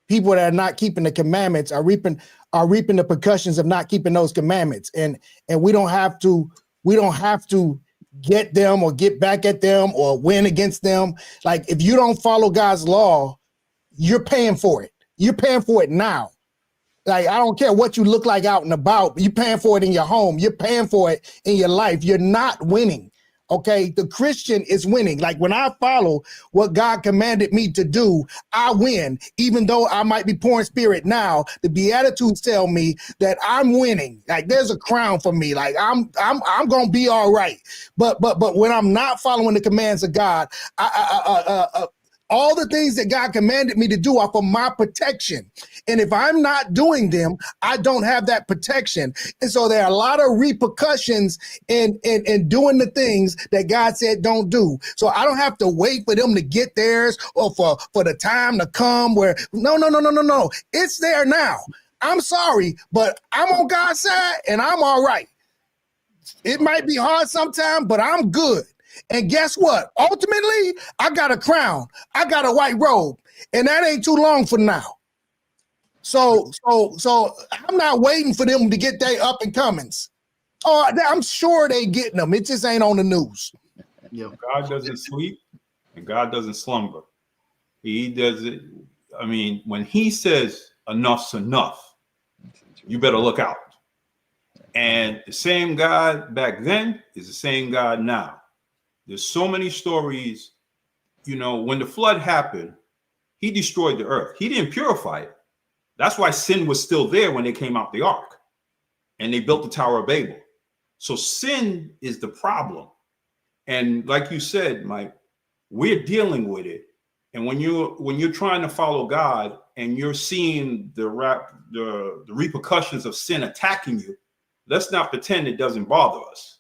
people that are not keeping the commandments are reaping the repercussions of not keeping those commandments. And we don't have to get them or get back at them or win against them. Like, if you don't follow God's law, you're paying for it. You're paying for it now. Like, I don't care what you look like out and about. You're paying for it in your home. You're paying for it in your life. You're not winning. Okay, the Christian is winning. Like, when I follow what God commanded me to do, I win. Even though I might be poor in spirit now, the Beatitudes tell me that I'm winning. Like, there's a crown for me. Like, I'm gonna be all right. But when I'm not following the commands of God, all the things that God commanded me to do are for my protection. And if I'm not doing them, I don't have that protection. And so there are a lot of repercussions in doing the things that God said don't do. So I don't have to wait for them to get theirs or for the time to come where, no. It's there now. I'm sorry, but I'm on God's side and I'm all right. It might be hard sometimes, but I'm good. And guess what? Ultimately, I got a crown. I got a white robe. And that ain't too long for now. So I'm not waiting for them to get their up and comings. Oh, I'm sure they getting them. It just ain't on the news. Yeah. God doesn't sleep and God doesn't slumber. He does it. I mean, when he says enough's enough, you better look out. And the same God back then is the same God now. There's so many stories. You know, when the flood happened, he destroyed the earth. He didn't purify it. That's why sin was still there when they came out the ark and they built the Tower of Babel. So sin is the problem. And like you said, Mike, we're dealing with it. And when you're trying to follow God and you're seeing the repercussions of sin attacking you, let's not pretend it doesn't bother us.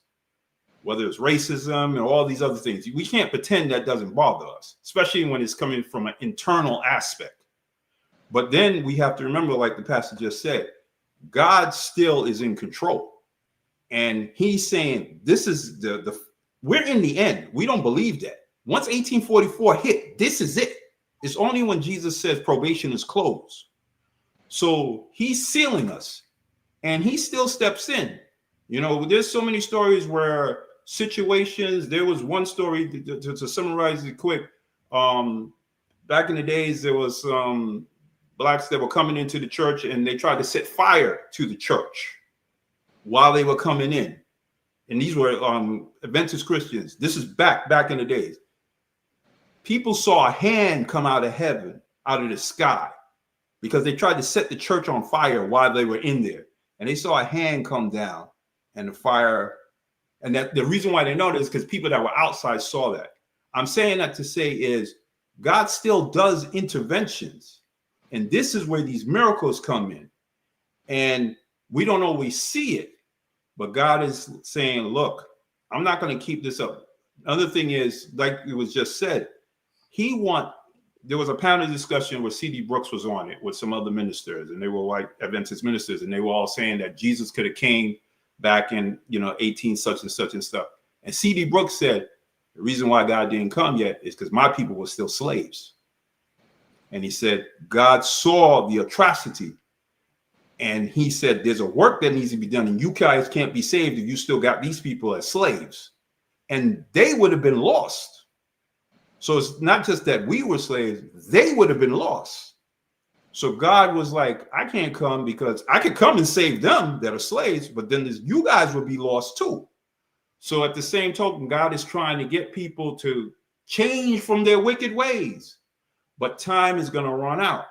Whether it's racism and all these other things, we can't pretend that doesn't bother us, especially when it's coming from an internal aspect. But then we have to remember, like the pastor just said, God still is in control. And he's saying, this is we're in the end. We don't believe that. Once 1844 hit, this is it. It's only when Jesus says probation is closed. So he's sealing us and he still steps in. You know, there's so many stories where situations, there was one story to summarize it quick. Back in the days, there was blacks that were coming into the church and they tried to set fire to the church while they were coming in. And these were Adventist Christians. This is back in the days. People saw a hand come out of heaven, out of the sky, because they tried to set the church on fire while they were in there. And they saw a hand come down and the fire. And that the reason why they know this is because people that were outside saw that. I'm saying that to say is God still does interventions. And this is where these miracles come in. And we don't always see it. But God is saying, look, I'm not going to keep this up. Another thing is, like it was just said, there was a panel discussion where C.D. Brooks was on it with some other ministers, and they were white Adventist ministers, and they were all saying that Jesus could have came back in, 18 such and such and stuff. And C.D. Brooks said, the reason why God didn't come yet is because my people were still slaves. And he said, God saw the atrocity. And he said, there's a work that needs to be done, and you guys can't be saved if you still got these people as slaves. And they would have been lost. So it's not just that we were slaves, they would have been lost. So God was like, I can't come because I could come and save them that are slaves, but then you guys would be lost too. So at the same token, God is trying to get people to change from their wicked ways, but time is going to run out.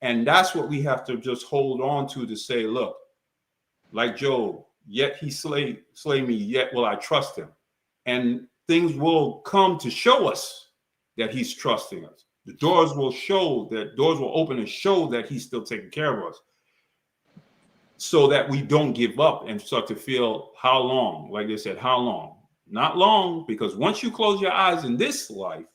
And that's what we have to just hold on to say, look, like Job, yet he slay me, yet will I trust him. And things will come to show us that he's trusting us. The doors will open and show that he's still taking care of us, so that we don't give up and start to feel how long, like they said, how long? Not long, because once you close your eyes in this life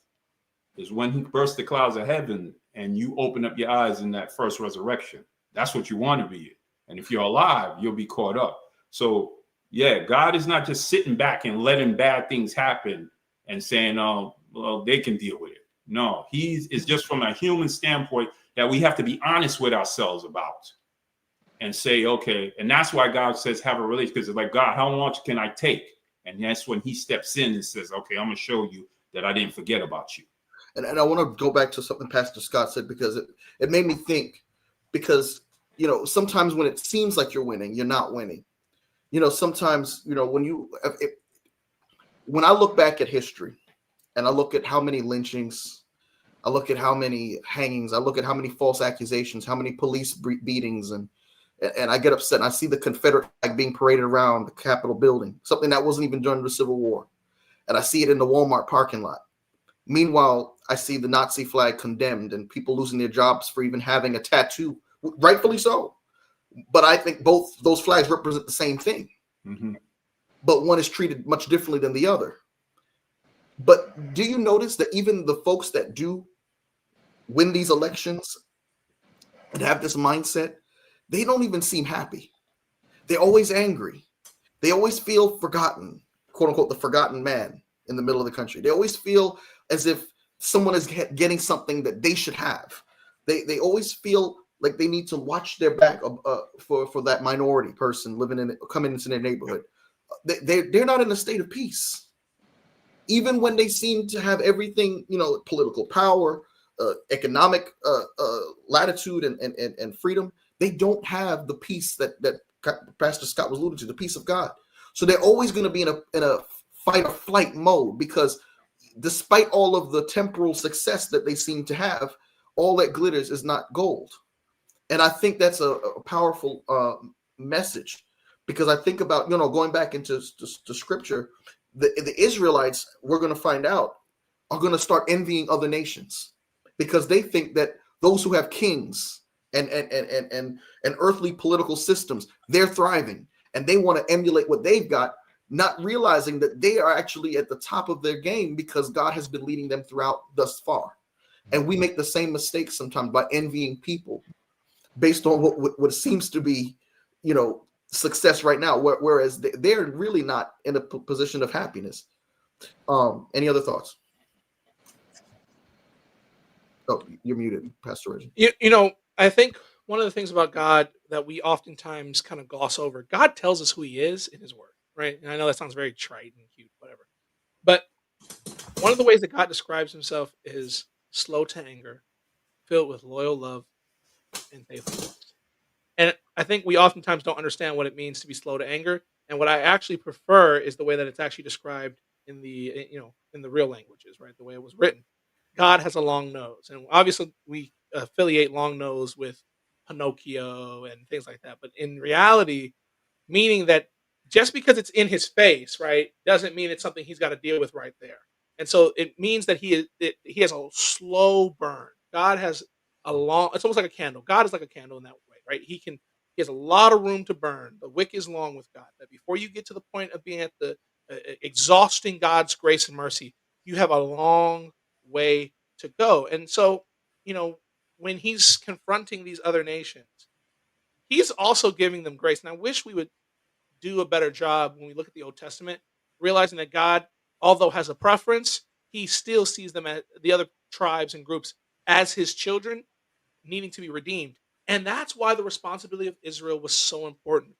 is when he bursts the clouds of heaven and you open up your eyes in that first resurrection. That's what you want to be. And if you're alive, you'll be caught up. So yeah, God is not just sitting back and letting bad things happen and saying, oh, well, they can deal with it. No, it's just from a human standpoint that we have to be honest with ourselves about and say, okay. And that's why God says, have a relationship, because it's like, God, how much can I take? And that's when he steps in and says, okay, I'm going to show you that I didn't forget about you. And I want to go back to something Pastor Scott said, because it made me think, because, sometimes when it seems like you're winning, you're not winning. Sometimes, when I look back at history and I look at how many lynchings, I look at how many hangings, I look at how many false accusations, how many police beatings, and I get upset and I see the Confederate flag being paraded around the Capitol building, something that wasn't even during the Civil War. And I see it in the Walmart parking lot. Meanwhile, I see the Nazi flag condemned and people losing their jobs for even having a tattoo, rightfully so. But I think both those flags represent the same thing. Mm-hmm. But one is treated much differently than the other. But do you notice that even the folks that do win these elections and have this mindset, they don't even seem happy. They're always angry. They always feel forgotten, quote unquote, the forgotten man in the middle of the country. They always feel as if someone is getting something that they should have. They always feel like they need to watch their back for that minority person coming into their neighborhood. They're not in a state of peace. Even when they seem to have everything, political power, economic latitude and freedom, they don't have the peace that Pastor Scott was alluding to, the peace of God. So they're always going to be in a fight or flight mode, because despite all of the temporal success that they seem to have, all that glitters is not gold. And I think that's a powerful message, because I think about, going back into scripture, the Israelites, we're going to find out, are going to start envying other nations, because they think that those who have kings and earthly political systems, they're thriving, and they want to emulate what they've got, not realizing that they are actually at the top of their game because God has been leading them throughout thus far. And we make the same mistake sometimes by envying people based on what seems to be, success right now, whereas they're really not in a position of happiness. Any other thoughts? Oh, you're muted, Pastor Reggie. I think one of the things about God that we oftentimes kind of gloss over, God tells us who he is in his word, right? And I know that sounds very trite and cute, whatever. But one of the ways that God describes himself is slow to anger, filled with loyal love and faithfulness. And I think we oftentimes don't understand what it means to be slow to anger. And what I actually prefer is the way that it's actually described in the real languages, right? The way it was written. God has a long nose, and obviously we affiliate long nose with Pinocchio and things like that. But in reality, meaning that just because it's in his face, right, doesn't mean it's something he's got to deal with right there. And so it means that he has a slow burn. God has it's almost like a candle. God is like a candle in that way, right? He has a lot of room to burn. The wick is long with God. That before you get to the point of being at the exhausting God's grace and mercy, you have a long way to go. And so, when he's confronting these other nations, he's also giving them grace. And I wish we would do a better job when we look at the Old Testament, realizing that God, although has a preference, he still sees them as the other tribes and groups as his children needing to be redeemed. And that's why the responsibility of Israel was so important.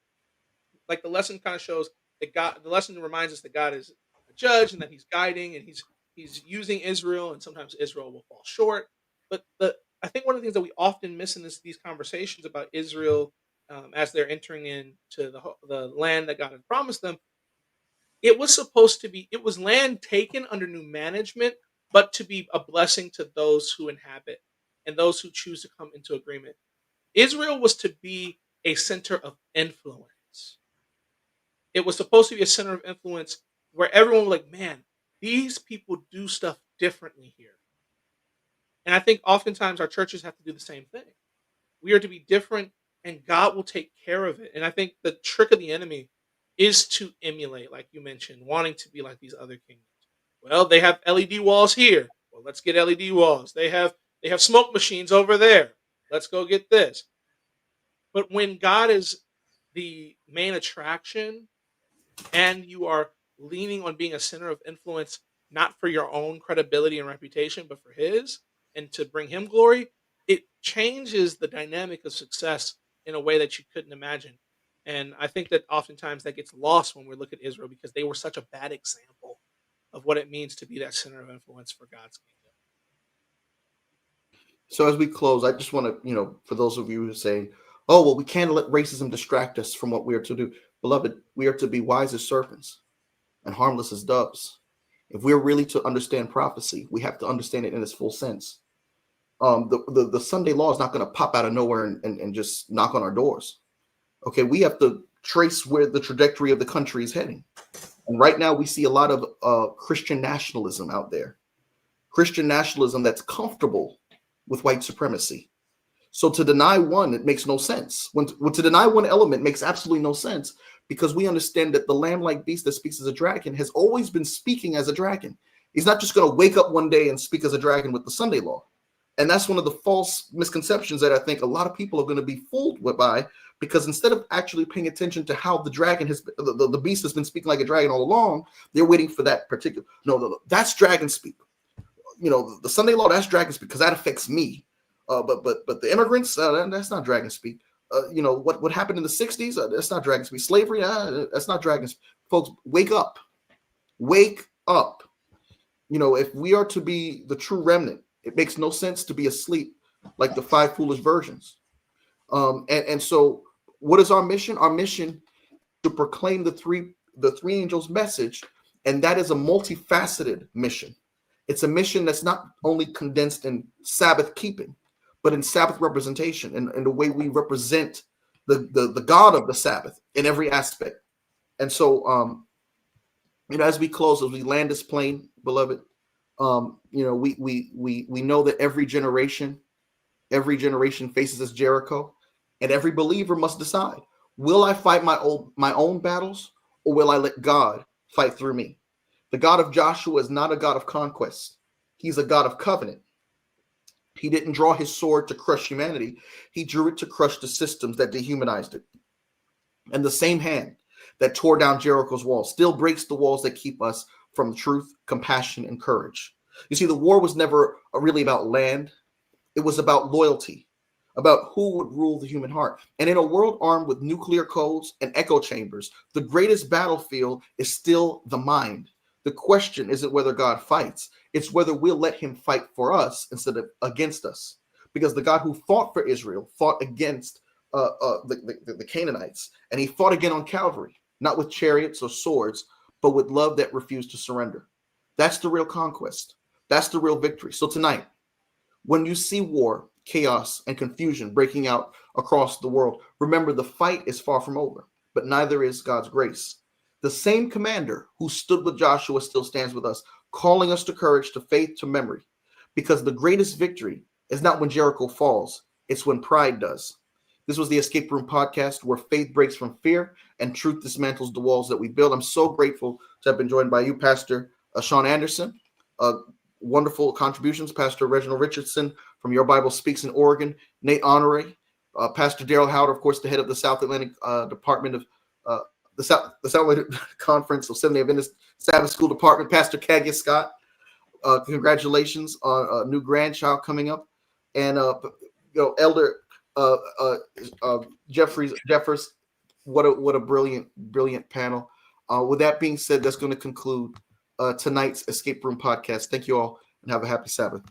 Like the lesson kind of shows that the lesson reminds us that God is a judge and that he's guiding and he's using Israel, and sometimes Israel will fall short. But I think one of the things that we often miss in these conversations about Israel as they're entering into the land that God had promised them, it was land taken under new management, but to be a blessing to those who inhabit and those who choose to come into agreement. Israel was to be a center of influence. It was supposed to be a center of influence where everyone was like, man, these people do stuff differently here. And I think oftentimes our churches have to do the same thing. We are to be different, and God will take care of it. And I think the trick of the enemy is to emulate, like you mentioned, wanting to be like these other kingdoms. Well, they have LED walls here. Well, let's get LED walls. They have smoke machines over there. Let's go get this. But when God is the main attraction and you are leaning on being a center of influence, not for your own credibility and reputation, but for his, and to bring him glory, it changes the dynamic of success in a way that you couldn't imagine. And I think that oftentimes that gets lost when we look at Israel, because they were such a bad example of what it means to be that center of influence for God's kingdom. So as we close, I just want to, for those of you who are saying, oh, well, we can't let racism distract us from what we are to do. Beloved, we are to be wise as serpents and harmless as doves. If we're really to understand prophecy, we have to understand it in its full sense. The Sunday law is not going to pop out of nowhere and just knock on our doors. Okay, we have to trace where the trajectory of the country is heading. And right now we see a lot of Christian nationalism out there. Christian nationalism that's comfortable with white supremacy. So to deny one, it makes no sense. When to deny one element makes absolutely no sense, because we understand that the lamb-like beast that speaks as a dragon has always been speaking as a dragon. He's not just going to wake up one day and speak as a dragon with the Sunday law. And that's one of the false misconceptions that I think a lot of people are going to be fooled by, because instead of actually paying attention to how the dragon the beast has been speaking like a dragon all along, they're waiting for that particular, no, that's dragon speak. The Sunday law, that's dragon speak because that affects me. But the immigrants, that's not dragon speak. What happened in the 60s, that's not dragon speak. Slavery, that's not dragon speak. Folks, wake up. Wake up. If we are to be the true remnant, It makes no sense to be asleep like the 5 foolish virgins. And so what is our mission? Our mission to proclaim the three angels' message, and that is a multifaceted mission. It's a mission that's not only condensed in Sabbath keeping, but in Sabbath representation and the way we represent the God of the Sabbath in every aspect. And so, as we close, as we land this plane, beloved, we know that every generation faces this Jericho, and every believer must decide: will I fight my own battles, or will I let God fight through me? The God of Joshua is not a God of conquest. He's a God of covenant. He didn't draw his sword to crush humanity. He drew it to crush the systems that dehumanized it. And the same hand that tore down Jericho's walls still breaks the walls that keep us from truth, compassion, and courage. You see, the war was never really about land. It was about loyalty, about who would rule the human heart. And in a world armed with nuclear codes and echo chambers, the greatest battlefield is still the mind. The question isn't whether God fights, it's whether we'll let him fight for us instead of against us. Because the God who fought for Israel fought against the Canaanites, and he fought again on Calvary, not with chariots or swords, but with love that refused to surrender. That's the real conquest. That's the real victory. So tonight, when you see war, chaos, and confusion breaking out across the world, remember the fight is far from over, but neither is God's grace. The same commander who stood with Joshua still stands with us, calling us to courage, to faith, to memory, because the greatest victory is not when Jericho falls, it's when pride does. This was the Escape Room podcast, where faith breaks from fear and truth dismantles the walls that we build. I'm so grateful to have been joined by you, Pastor Sean Anderson. Wonderful contributions, Pastor Reginald Richardson from Your Bible Speaks in Oregon, Nate Honore, Pastor Daryl Howard, of course, the head of the South Atlantic Department of the South Atlantic Conference of Seventh-day Adventist Sabbath School Department, Pastor Cagia Scott. Congratulations on a new grandchild coming up, and Elder Jeffers. What a brilliant panel. With that being said, that's going to conclude tonight's Escape Room podcast. Thank you all, and have a happy Sabbath.